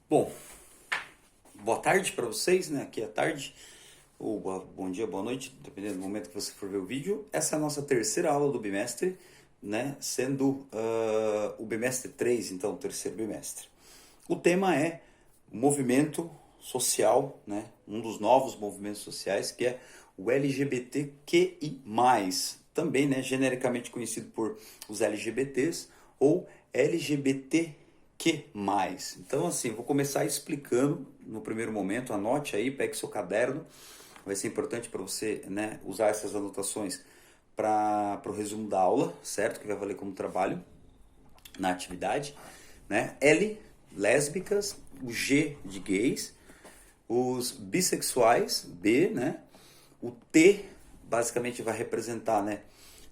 Bom, boa tarde para vocês, né? Aqui é tarde, ou bom dia, boa noite, dependendo do momento que você for ver o vídeo. Essa é a nossa terceira aula do bimestre, né? Sendo o bimestre 3, então, o terceiro bimestre. O tema é movimento social, né? Um dos novos movimentos sociais, que é o LGBTQI+, também, né, genericamente conhecido por os LGBTs ou LGBTQ+. Então, assim, vou começar explicando no primeiro momento, anote aí, pegue seu caderno, vai ser importante para você, né, usar essas anotações para o resumo da aula, certo? Que vai valer como trabalho na atividade, né? L, lésbicas, o G de gays, os bissexuais, B, né? O T basicamente vai representar, né,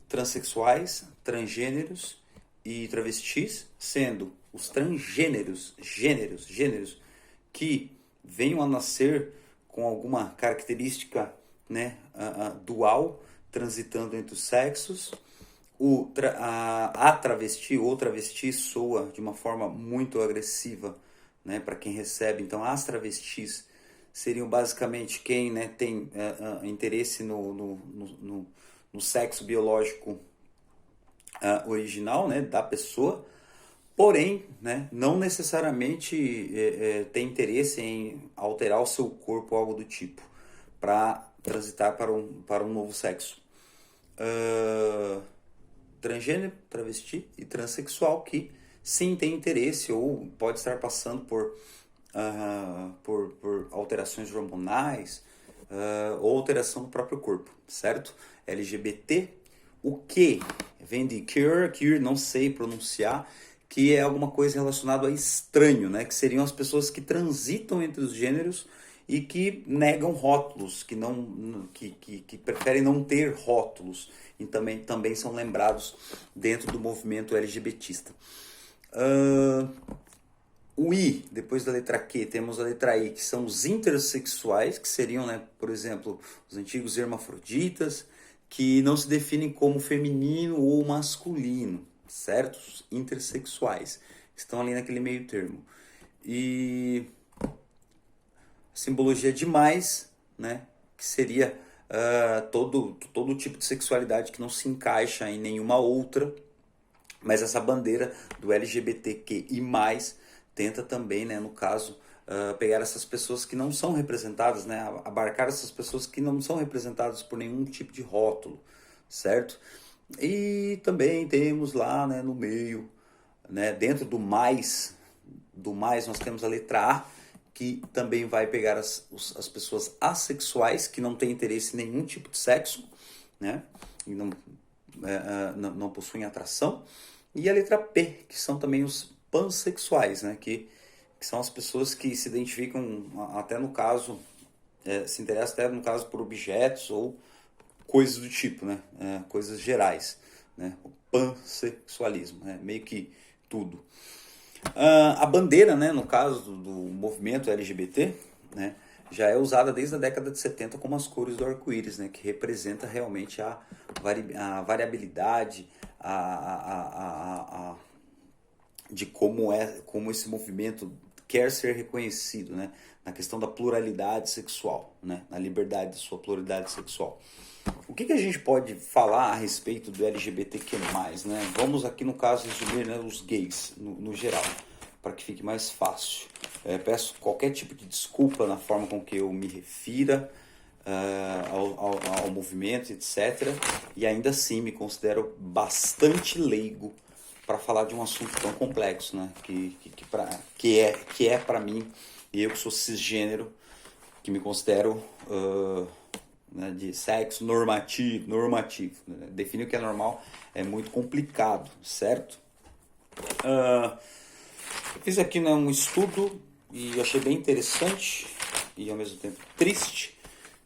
transexuais, transgêneros e travestis, sendo os transgêneros, gêneros que venham a nascer com alguma característica, né, dual, transitando entre os sexos. A travesti ou travesti soa de uma forma muito agressiva, né, para quem recebe. Então, as travestis seriam basicamente quem, né, tem interesse no sexo biológico original, né, da pessoa, porém, né, não necessariamente tem interesse em alterar o seu corpo ou algo do tipo para transitar para um novo sexo. Transgênero, travesti e transexual que sim tem interesse ou pode estar passando por alterações hormonais ou alteração do próprio corpo, certo? LGBT, o que vem de queer, não sei pronunciar, que é alguma coisa relacionada a estranho, né? Que seriam as pessoas que transitam entre os gêneros e que negam rótulos, que preferem não ter rótulos e também são lembrados dentro do movimento LGBTista. O I, depois da letra Q, temos a letra I, que são os intersexuais, que seriam, né, por exemplo, os antigos hermafroditas, que não se definem como feminino ou masculino, certo? Os intersexuais, estão ali naquele meio termo. E simbologia de mais, né, que seria todo tipo de sexualidade que não se encaixa em nenhuma outra, mas essa bandeira do LGBTQI+, tenta também, né, no caso, pegar essas pessoas que não são representadas, né, abarcar essas pessoas que não são representadas por nenhum tipo de rótulo, certo? E também temos lá, né, no meio, né, dentro do mais nós temos a letra A, que também vai pegar as pessoas assexuais, que não têm interesse em nenhum tipo de sexo, né, e não possuem atração. E a letra P, que são também os pansexuais, né? Que são as pessoas que se identificam, até no caso, se interessam até no caso por objetos ou coisas do tipo, né? Coisas gerais, né? O pansexualismo, né? Meio que tudo. A bandeira, né, no caso do movimento LGBT, né, já é usada desde a década de 70 como as cores do arco-íris, né, que representa realmente a variabilidade, de como esse movimento quer ser reconhecido, né, na questão da pluralidade sexual, né, na liberdade de sua pluralidade sexual. O que a gente pode falar a respeito do LGBTQ+, né? Vamos aqui no caso resumir, né, os gays no geral, para que fique mais fácil. Peço qualquer tipo de desculpa na forma com que eu me refira ao movimento, etc. E ainda assim me considero bastante leigo para falar de um assunto tão complexo, né? Que é para mim, e eu que sou cisgênero, que me considero né, de sexo normativo. Né? Definir o que é normal é muito complicado, certo? Eu fiz aqui, né, um estudo e achei bem interessante e ao mesmo tempo triste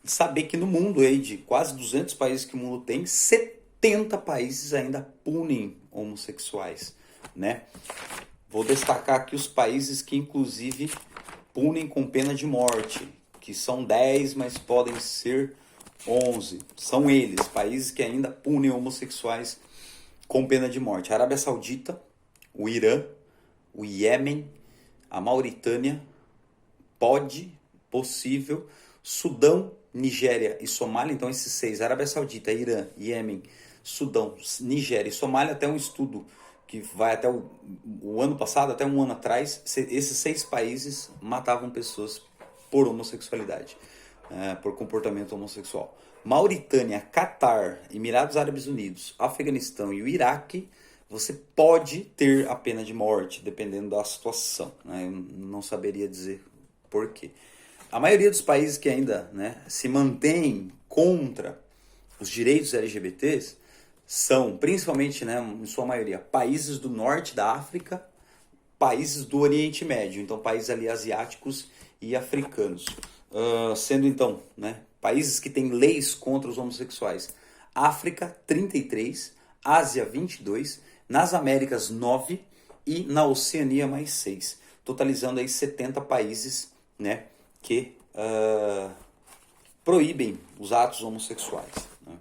de saber que no mundo aí, de quase 200 países que o mundo tem, 70 países ainda punem homossexuais, né? Vou destacar aqui os países que inclusive punem com pena de morte, que são 10, mas podem ser 11. São eles, países que ainda punem homossexuais com pena de morte. A Arábia Saudita, o Irã, o Iêmen, a Mauritânia, possível, Sudão, Nigéria e Somália, então esses 6, Arábia Saudita, Irã, Iêmen, Sudão, Nigéria e Somália, até um estudo que vai até o ano passado, até um ano atrás, esses 6 países matavam pessoas por homossexualidade, por comportamento homossexual. Mauritânia, Catar, Emirados Árabes Unidos, Afeganistão e o Iraque, você pode ter a pena de morte, dependendo da situação, né? Eu não saberia dizer por quê. A maioria dos países que ainda, né, se mantêm contra os direitos LGBTs são, principalmente, né, em sua maioria, países do norte da África, países do Oriente Médio, então países ali asiáticos e africanos. Sendo então, né, países que têm leis contra os homossexuais. África, 33, Ásia, 22, nas Américas, 9 e na Oceania, mais 6. Totalizando aí 70 países, né, que proíbem os atos homossexuais. Né?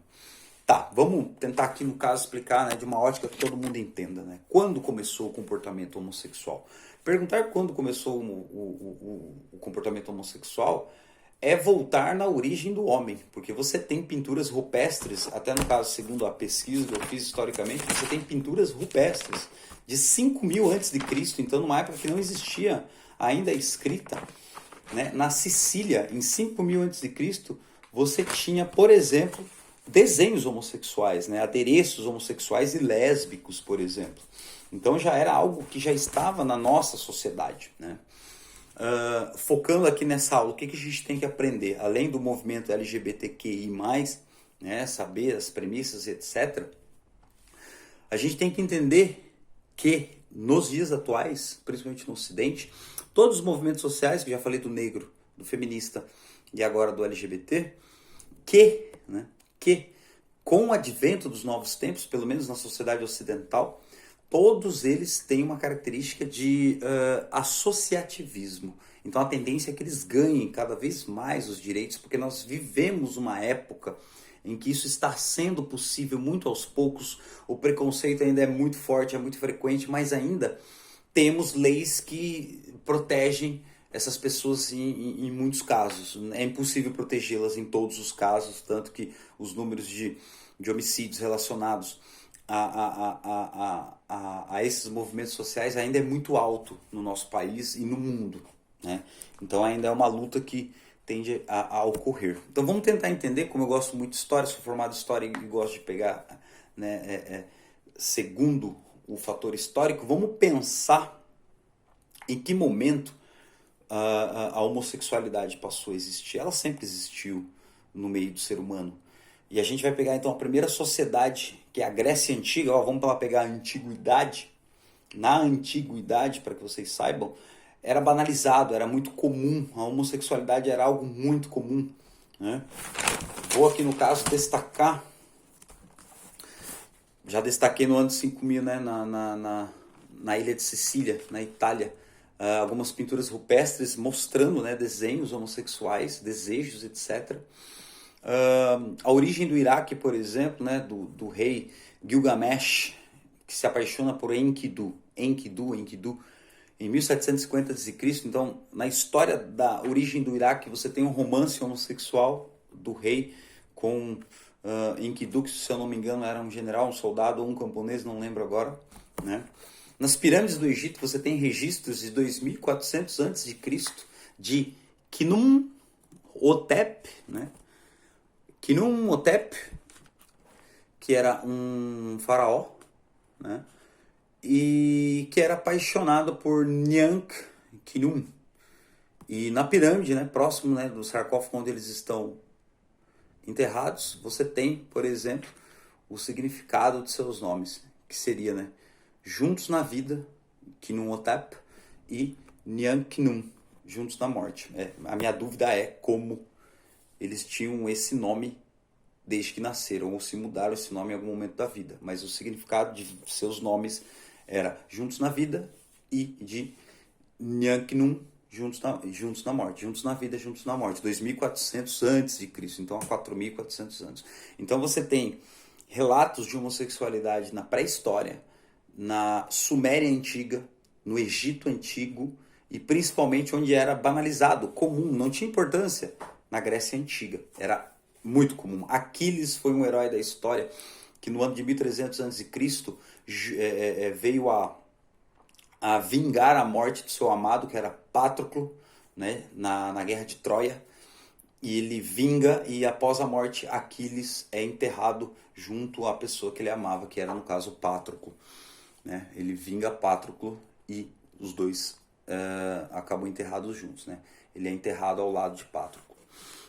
Tá, vamos tentar aqui no caso explicar, né, de uma ótica que todo mundo entenda. Né? Quando começou o comportamento homossexual? Perguntar quando começou o comportamento homossexual é voltar na origem do homem, porque você tem pinturas rupestres, até no caso, segundo a pesquisa que eu fiz historicamente, você tem pinturas rupestres de 5.000 a.C., então numa época que não existia ainda a escrita. Né? Na Sicília, em 5.000 a.C., você tinha, por exemplo, desenhos homossexuais, né? Adereços homossexuais e lésbicos, por exemplo. Então já era algo que já estava na nossa sociedade. Né? Focando aqui nessa aula, o que a gente tem que aprender? Além do movimento LGBTQI+, né? Saber as premissas, etc., a gente tem que entender que nos dias atuais, principalmente no Ocidente, todos os movimentos sociais, que já falei do negro, do feminista e agora do LGBT, que com o advento dos novos tempos, pelo menos na sociedade ocidental, todos eles têm uma característica de associativismo. Então a tendência é que eles ganhem cada vez mais os direitos, porque nós vivemos uma época em que isso está sendo possível muito aos poucos. O preconceito ainda é muito forte, é muito frequente, mas ainda temos leis que protegem essas pessoas em muitos casos. É impossível protegê-las em todos os casos, tanto que os números de homicídios relacionados a esses movimentos sociais ainda é muito alto no nosso país e no mundo. Né? Então ainda é uma luta que tende a ocorrer. Então vamos tentar entender, como eu gosto muito de história, sou formado em história e gosto de pegar, né, segundo o fator histórico, vamos pensar em que momento a homossexualidade passou a existir. Ela sempre existiu no meio do ser humano. E a gente vai pegar então a primeira sociedade, que é a Grécia Antiga. Vamos lá pegar a Antiguidade. Na Antiguidade, para que vocês saibam, era banalizado, era muito comum. A homossexualidade era algo muito comum. Né? Vou aqui no caso destacar, já destaquei no ano 5000, né, na ilha de Sicília, na Itália, algumas pinturas rupestres mostrando, né, desenhos homossexuais, desejos, etc. A origem do Iraque, por exemplo, né, do rei Gilgamesh, que se apaixona por Enkidu, em 1750 a.C. Então, na história da origem do Iraque, você tem um romance homossexual do rei com Enkidu, que, se eu não me engano, era um general, um soldado ou um camponês, não lembro agora. Né? Nas pirâmides do Egito, você tem registros de 2400 a.C. de Khnum-Hotep, né? Khnum-Hotep, que era um faraó, né? E que era apaixonado por Nyankhnum. E na pirâmide, né, próximo, né, do sarcófago onde eles estão enterrados, você tem, por exemplo, o significado de seus nomes, que seria, né, juntos na vida, Khnum-Hotep, e Nyankhnum, juntos na morte. A minha dúvida é como eles tinham esse nome desde que nasceram, ou se mudaram esse nome em algum momento da vida. Mas o significado de seus nomes era juntos na vida e de Nyankhnum, juntos na morte. Juntos na vida, juntos na morte. 2400 a.C., então há 4.400 anos. Então você tem relatos de homossexualidade na pré-história, na Suméria Antiga, no Egito Antigo e principalmente onde era banalizado, comum, não tinha importância. Na Grécia Antiga, era muito comum. Aquiles foi um herói da história que no ano de 1300 a.C. Veio a vingar a morte de seu amado, que era Patroclo, né, na guerra de Troia. E ele vinga e após a morte Aquiles é enterrado junto à pessoa que ele amava, que era no caso Patroclo. Né? Ele vinga Patroclo e os dois acabam enterrados juntos. Né? Ele é enterrado ao lado de Patroclo.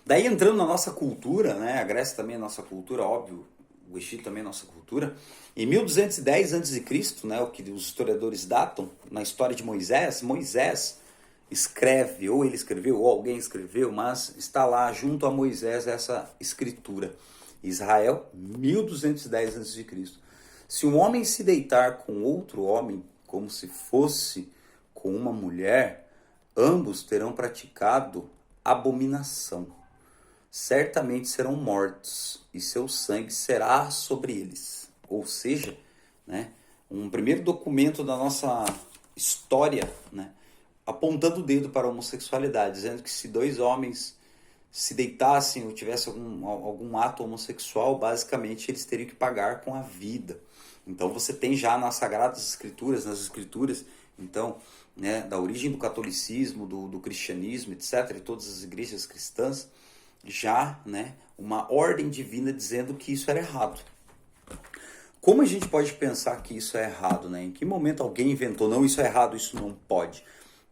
Daí entrando na nossa cultura, né? A Grécia também é nossa cultura, óbvio, o Egito também é nossa cultura. Em 1210 a.C., né, o que os historiadores datam, na história de Moisés, Moisés escreve, ou ele escreveu, ou alguém escreveu, mas está lá junto a Moisés essa escritura. Israel, 1210 a.C. Se um homem se deitar com outro homem, como se fosse com uma mulher, ambos terão praticado abominação. Certamente serão mortos, e seu sangue será sobre eles. Ou seja, né, um primeiro documento da nossa história, né, apontando o dedo para a homossexualidade, dizendo que se dois homens se deitassem ou tivessem algum ato homossexual, basicamente eles teriam que pagar com a vida. Então você tem já nas Sagradas Escrituras, nas Escrituras, então, né, da origem do catolicismo, do cristianismo, etc., e todas as igrejas cristãs, já, né, uma ordem divina dizendo que isso era errado. Como a gente pode pensar que isso é errado, né? Em que momento alguém inventou, não, isso é errado, isso não pode?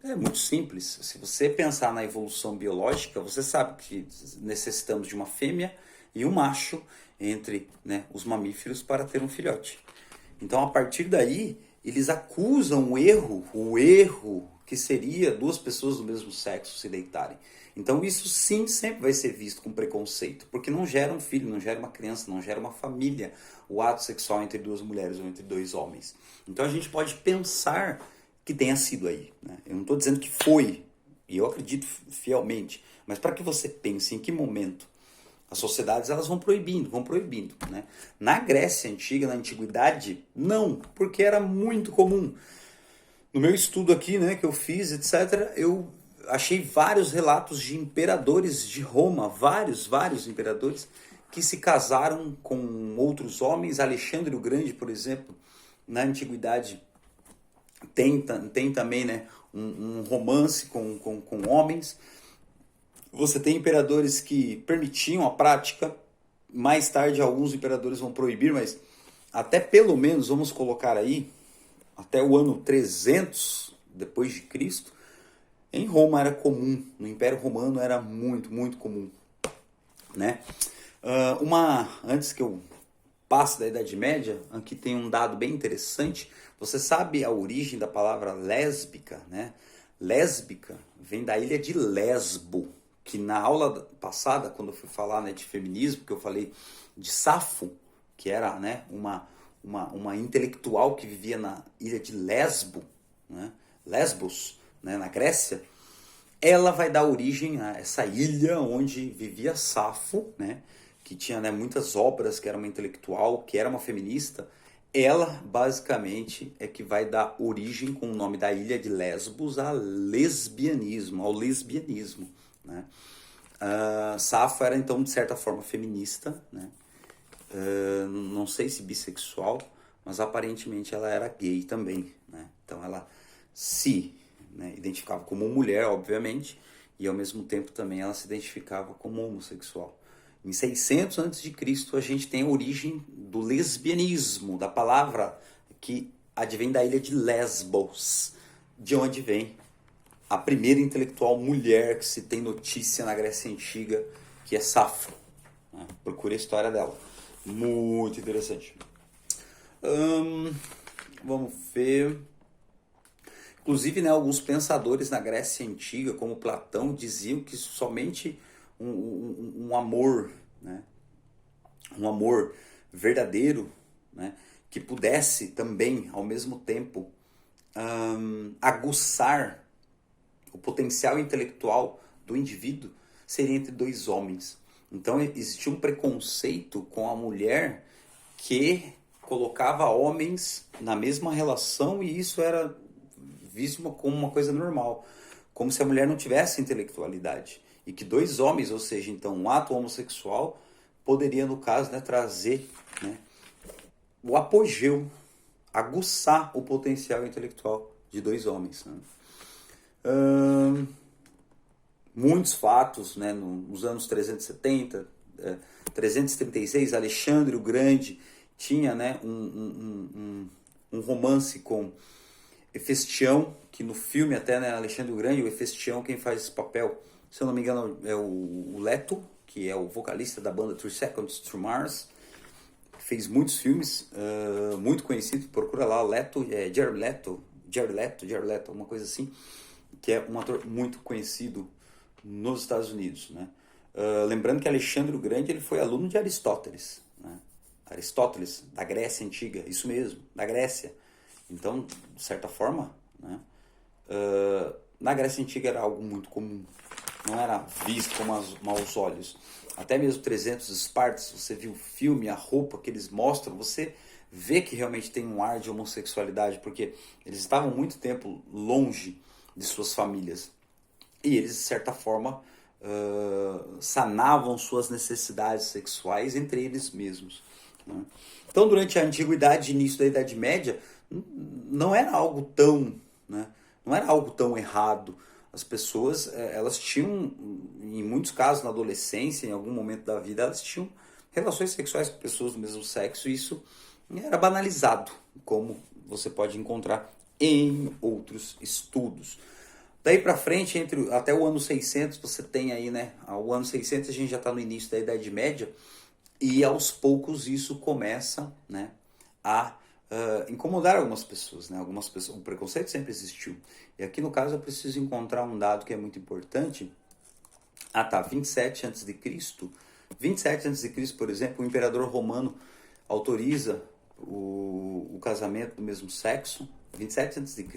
É muito simples. Se você pensar na evolução biológica, você sabe que necessitamos de uma fêmea e um macho entre, né, os mamíferos para ter um filhote. Então, a partir daí, eles acusam o erro que seria duas pessoas do mesmo sexo se deitarem. Então isso sim sempre vai ser visto com preconceito, porque não gera um filho, não gera uma criança, não gera uma família, o ato sexual entre duas mulheres ou entre dois homens. Então a gente pode pensar que tenha sido aí. Né? Eu não estou dizendo que foi, e eu acredito fielmente, mas para que você pense em que momento as sociedades elas vão proibindo. Né? Na Grécia Antiga, na Antiguidade, não, porque era muito comum. No meu estudo aqui, né, que eu fiz, etc., eu achei vários relatos de imperadores de Roma, vários imperadores que se casaram com outros homens. Alexandre o Grande, por exemplo, na Antiguidade, tem também, né, um romance com homens. Você tem imperadores que permitiam a prática, mais tarde alguns imperadores vão proibir, mas até pelo menos, vamos colocar aí, até o ano 300 depois de Cristo, em Roma era comum, no Império Romano era muito, muito comum. Né? Antes que eu passe da Idade Média, aqui tem um dado bem interessante. Você sabe a origem da palavra lésbica? Né? Lésbica vem da ilha de Lesbo, que na aula passada, quando eu fui falar, né, de feminismo, que eu falei de Safo, que era, né, uma intelectual que vivia na ilha de Lesbo, né, Lesbos, né, na Grécia, ela vai dar origem a essa ilha onde vivia Safo, né, que tinha, né, muitas obras, que era uma intelectual, que era uma feminista. Ela, basicamente, é que vai dar origem, com o nome da ilha de Lesbos, ao lesbianismo. Né? Safo era, então, de certa forma, feminista, né? Não sei se bissexual, mas aparentemente ela era gay também. Né? Então ela se, né, identificava como mulher, obviamente, e ao mesmo tempo também ela se identificava como homossexual. Em 600 a.C. a gente tem a origem do lesbianismo, da palavra que advém da ilha de Lesbos, de onde vem a primeira intelectual mulher que se tem notícia na Grécia Antiga, que é Safo. Né? Procure a história dela. Muito interessante. Vamos ver. Inclusive, né, alguns pensadores na Grécia Antiga, como Platão, diziam que somente um amor, né, um amor verdadeiro, né, que pudesse também, ao mesmo tempo, aguçar o potencial intelectual do indivíduo, seria entre dois homens. Então existia um preconceito com a mulher que colocava homens na mesma relação, e isso era visto como uma coisa normal, como se a mulher não tivesse intelectualidade. E que dois homens, ou seja, então um ato homossexual, poderia, no caso, né, trazer, né, o apogeu, aguçar o potencial intelectual de dois homens. Né? Muitos fatos, né, nos anos 370, 336, Alexandre o Grande tinha, né, um romance com Hefestião, que no filme até, né, Alexandre o Grande, o Hefestião, quem faz esse papel, se eu não me engano, é o Leto, que é o vocalista da banda 3 Seconds to Mars, fez muitos filmes, muito conhecido, procura lá, Leto, Jared Leto, uma coisa assim, que é um ator muito conhecido nos Estados Unidos, né? Lembrando que Alexandre o Grande ele foi aluno de Aristóteles, né? Aristóteles, da Grécia Antiga, isso mesmo, da Grécia. Então, de certa forma, né, na Grécia Antiga era algo muito comum, não era visto com maus olhos. Até mesmo 300 Espartas, você viu o filme, a roupa que eles mostram, você vê que realmente tem um ar de homossexualidade, porque eles estavam muito tempo longe de suas famílias. E eles, de certa forma, sanavam suas necessidades sexuais entre eles mesmos. Né? Então, durante a Antiguidade e início da Idade Média, não era algo tão, né, não era algo tão errado. As pessoas, elas tinham, em muitos casos, na adolescência, em algum momento da vida, elas tinham relações sexuais com pessoas do mesmo sexo, e isso era banalizado, como você pode encontrar em outros estudos. Daí para frente, até o ano 600, você tem aí, né, o ano 600 a gente já está no início da Idade Média, e aos poucos isso começa, né, a incomodar algumas pessoas, né? Algumas pessoas, o preconceito sempre existiu. E aqui no caso eu preciso encontrar um dado que é muito importante. 27 a.C. 27 a.C., por exemplo, o imperador romano autoriza o casamento do mesmo sexo. 27 a.C.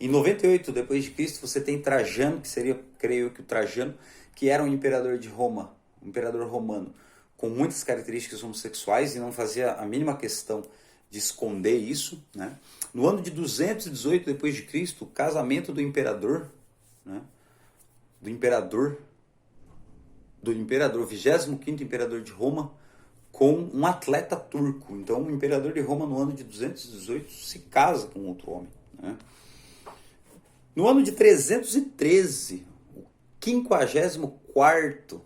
Em 98 depois de Cristo você tem Trajano, que seria, creio que o Trajano, que era um imperador de Roma, um imperador romano, com muitas características homossexuais e não fazia a mínima questão de esconder isso, né? No ano de 218 depois de Cristo, o casamento do imperador, né? do imperador 25º imperador de Roma, com um atleta turco. Então, o imperador de Roma, no ano de 218, se casa com outro homem. Né? No ano de 313, o 54º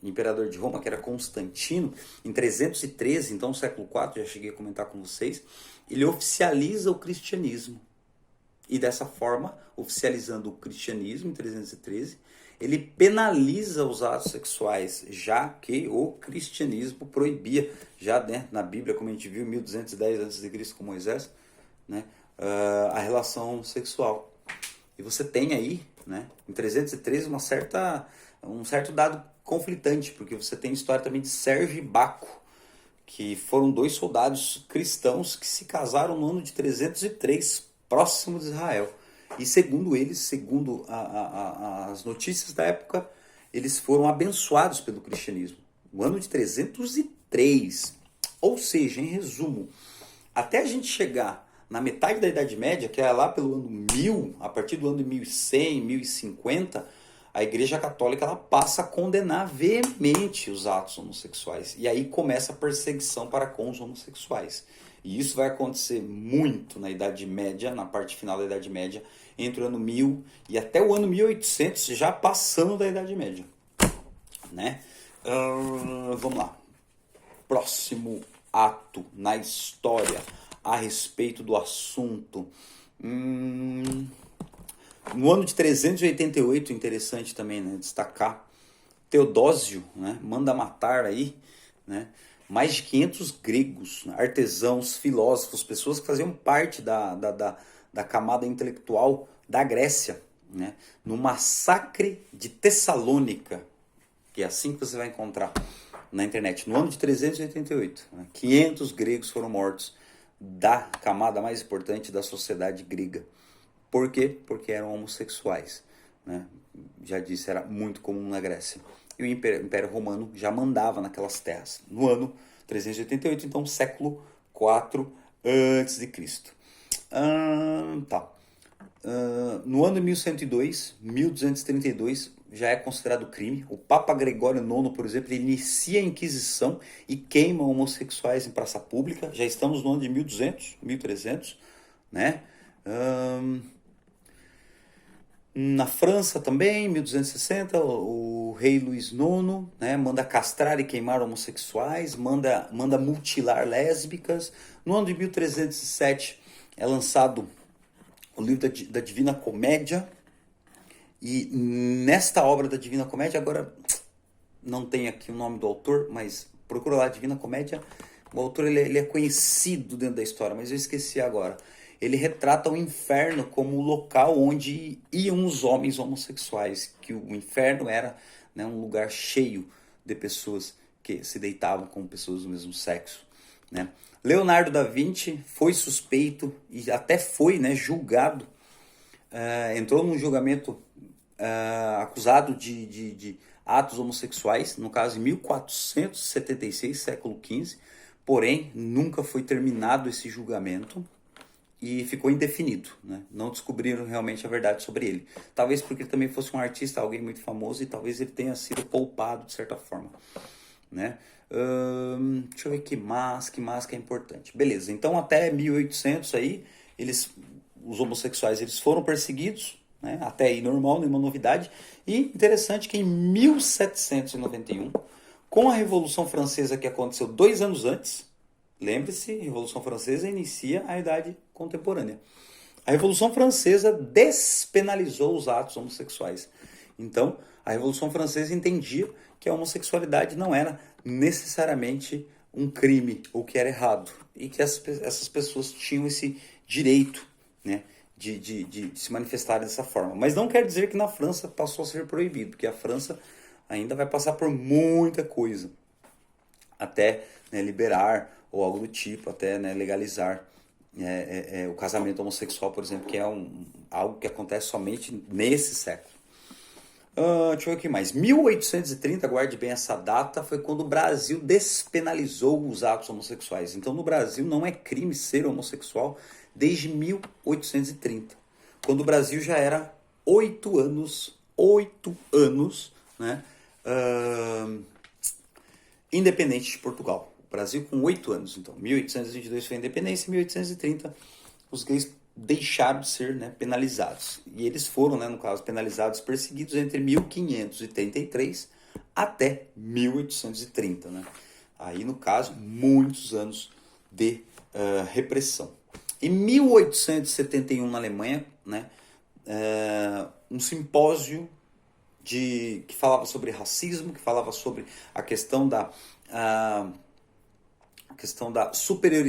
imperador de Roma, que era Constantino, em 313, então século IV, já cheguei a comentar com vocês, ele oficializa o cristianismo. E dessa forma, oficializando o cristianismo em 313, ele penaliza os atos sexuais, já que o cristianismo proibia, já, né, na Bíblia, como a gente viu, 1210 a.C. com Moisés, né, a relação sexual. E você tem aí, né, em 313, um certo dado conflitante, porque você tem a história também de Sérgio e Baco, que foram dois soldados cristãos que se casaram no ano de 303, próximo de Israel. E segundo eles, segundo as notícias da época, eles foram abençoados pelo cristianismo. No ano de 303. Ou seja, em resumo, até a gente chegar na metade da Idade Média, que é lá pelo ano 1000, a partir do ano de 1100, 1050, a Igreja Católica ela passa a condenar veemente os atos homossexuais. E aí começa a perseguição para com os homossexuais. E isso vai acontecer muito na Idade Média, na parte final da Idade Média, entre o ano 1000 e até o ano 1800, já passando da Idade Média. Né? Vamos lá. Próximo ato na história a respeito do assunto. No ano de 388, interessante também, né, destacar, Teodósio, né, manda matar aí, né, mais de 500 gregos, artesãos, filósofos, pessoas que faziam parte da camada intelectual da Grécia, né, no massacre de Tessalônica, que é assim que você vai encontrar na internet, no ano de 388. Né, 500 gregos foram mortos da camada mais importante da sociedade grega. Por quê? Porque eram homossexuais. Né? Já disse, era muito comum na Grécia. E o Império Romano já mandava naquelas terras. No ano 388, então século IV a.C. Tá. No ano de 1102, 1232, já é considerado crime. O Papa Gregório IX, por exemplo, ele inicia a Inquisição e queima homossexuais em praça pública. Já estamos no ano de 1200, 1300, né? Na França também, 1260, o rei Luís IX, né, manda castrar e queimar homossexuais, manda mutilar lésbicas. No ano de 1307 é lançado o livro da Divina Comédia, e nesta obra da Divina Comédia, agora não tem aqui o nome do autor, mas procura lá, Divina Comédia. O autor ele é conhecido dentro da história, mas eu esqueci agora. Ele retrata o inferno como o local onde iam os homens homossexuais, que o inferno era, né, um lugar cheio de pessoas que se deitavam com pessoas do mesmo sexo, né? Leonardo da Vinci foi suspeito e até foi, né, julgado, entrou num julgamento acusado de atos homossexuais, no caso em 1476, século XV, porém nunca foi terminado esse julgamento e ficou indefinido, né? Não descobriram realmente a verdade sobre ele. Talvez porque ele também fosse um artista, alguém muito famoso, e talvez ele tenha sido poupado de certa forma, né? Deixa eu ver que é importante. Beleza, então até 1800 aí, os homossexuais eles foram perseguidos, né? Até aí normal, nenhuma novidade. E interessante que em 1791, com a Revolução Francesa que aconteceu 2 anos antes, lembre-se, a Revolução Francesa inicia a Idade Contemporânea. A Revolução Francesa despenalizou os atos homossexuais. Então, a Revolução Francesa entendia que a homossexualidade não era necessariamente um crime ou que era errado. E que essas pessoas tinham esse direito, né, de se manifestar dessa forma. Mas não quer dizer que na França passou a ser proibido, porque a França ainda vai passar por muita coisa até, né, liberar ou algo do tipo, até, né, legalizar o casamento homossexual, por exemplo, que é algo que acontece somente nesse século. Deixa eu ver o que mais. 1830, guarde bem essa data, foi quando o Brasil despenalizou os atos homossexuais. Então no Brasil não é crime ser homossexual desde 1830, quando o Brasil já era 8 anos, né, independente de Portugal. O Brasil com 8 anos, então 1822 foi a independência, 1830 os gays deixaram de ser, né, penalizados. E eles foram, né, no caso, penalizados, perseguidos entre 1533 até 1830. Né? Aí, no caso, muitos anos de repressão. Em 1871, na Alemanha, né, um simpósio que falava sobre racismo, que falava sobre a questão da superioridade